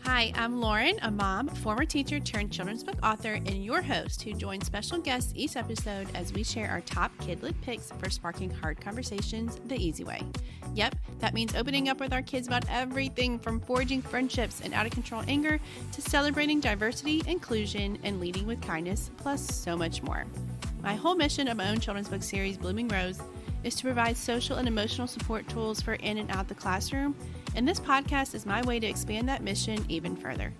Hi, I'm Lauren, a mom, former teacher turned children's book author, and your host who joins special guests each episode as we share our top kid-lit picks for sparking hard conversations the easy way. Yep, that means opening up with our kids about everything from forging friendships and out-of-control anger to celebrating diversity, inclusion, and leading with kindness, plus so much more. My whole mission of my own children's book series, Blooming Rose, is to provide social and emotional support tools for in and out the classroom, and this podcast is my way to expand that mission even further.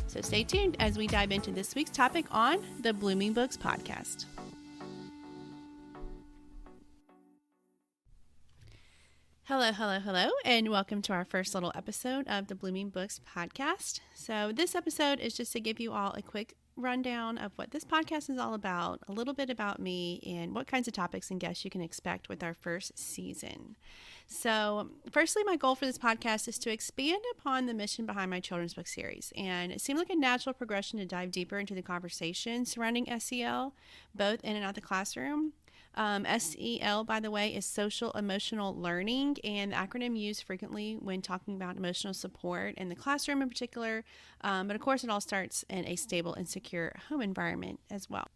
So stay tuned as we dive into this week's topic on the Blooming Books podcast. Hello, and welcome to our first little episode of the Blooming Books podcast. So this episode is just to give you all a quick rundown of what this podcast is all about, a little bit about me, and what kinds of topics and guests you can expect with our first season. So firstly, my goal for this podcast is to expand upon the mission behind my children's book series, and it seemed like a natural progression to dive deeper into the conversation surrounding SEL, both in and out the classroom. SEL, by the way, is social emotional learning, and the acronym used frequently when talking about emotional support in the classroom in particular. But of course, it all starts in a stable and secure home environment as well.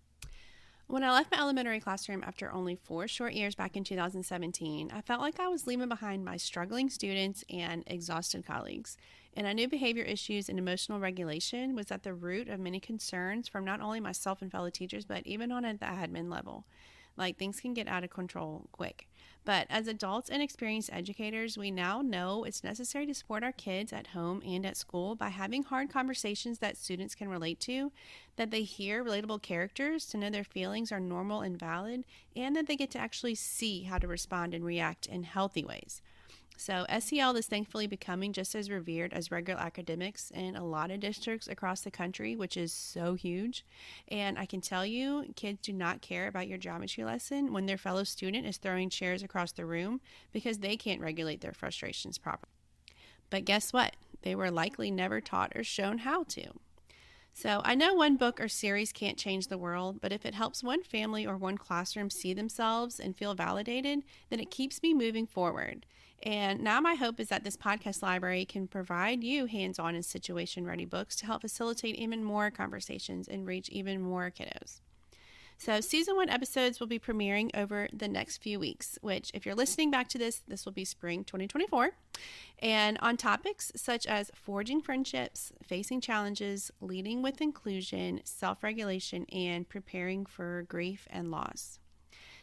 When I left my elementary classroom after only 4 short years back in 2017, I felt like I was leaving behind my struggling students and exhausted colleagues. And I knew behavior issues and emotional regulation was at the root of many concerns from not only myself and fellow teachers, but even on at the admin level. Like, things can get out of control quick. But as adults and experienced educators, we now know it's necessary to support our kids at home and at school by having hard conversations that students can relate to, that they hear relatable characters to know their feelings are normal and valid, and that they get to actually see how to respond and react in healthy ways. So SEL is thankfully becoming just as revered as regular academics in a lot of districts across the country, which is so huge. And I can tell you, kids do not care about your geometry lesson when their fellow student is throwing chairs across the room because they can't regulate their frustrations properly. But guess what? They were likely never taught or shown how to. So I know one book or series can't change the world, but if it helps one family or one classroom see themselves and feel validated, then it keeps me moving forward. And now my hope is that this podcast library can provide you hands-on and situation-ready books to help facilitate even more conversations and reach even more kiddos. So season 1 episodes will be premiering over the next few weeks, which if you're listening back to this will be spring 2024. And on topics such as forging friendships, facing challenges, leading with inclusion, self-regulation, and preparing for grief and loss.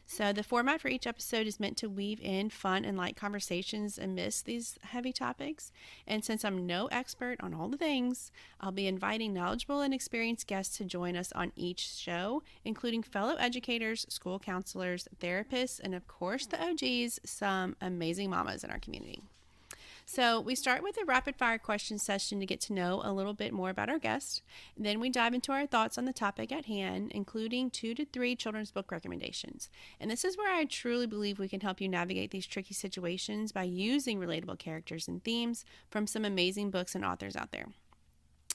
So the format for each episode is meant to weave in fun and light conversations amidst these heavy topics. And since I'm no expert on all the things, I'll be inviting knowledgeable and experienced guests to join us on each show, including fellow educators, school counselors, therapists, and of course the OGs, some amazing mamas in our community. So we start with a rapid fire question session to get to know a little bit more about our guest. Then we dive into our thoughts on the topic at hand, including 2 to 3 children's book recommendations. And this is where I truly believe we can help you navigate these tricky situations by using relatable characters and themes from some amazing books and authors out there.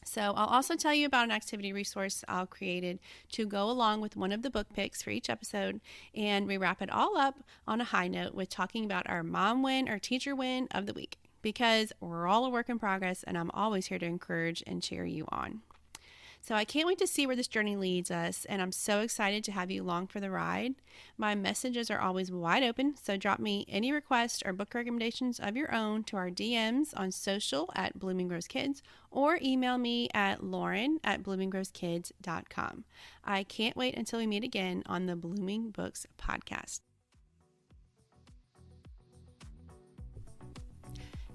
So I'll also tell you about an activity resource I've created to go along with one of the book picks for each episode. And we wrap it all up on a high note with talking about our mom win or teacher win of the week. Because we're all a work in progress, and I'm always here to encourage and cheer you on. So I can't wait to see where this journey leads us, and I'm so excited to have you along for the ride. My messages are always wide open, so drop me any requests or book recommendations of your own to our DMs on social at Blooming Rose Kids, or email me at lauren@bloominggrosekids.com. I can't wait until we meet again on the Blooming Books podcast.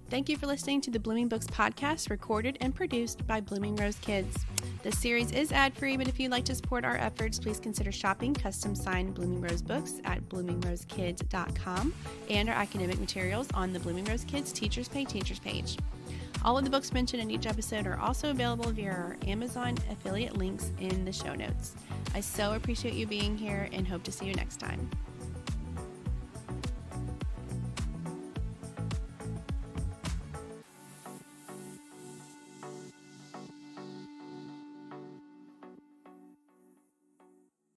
Thank you for listening to the Blooming Books podcast, recorded and produced by Blooming Rose Kids. This series is ad-free, but if you'd like to support our efforts, please consider shopping custom-signed Blooming Rose books at bloomingrosekids.com and our academic materials on the Blooming Rose Kids Teachers Pay Teachers page. All of the books mentioned in each episode are also available via our Amazon affiliate links in the show notes. I so appreciate you being here and hope to see you next time.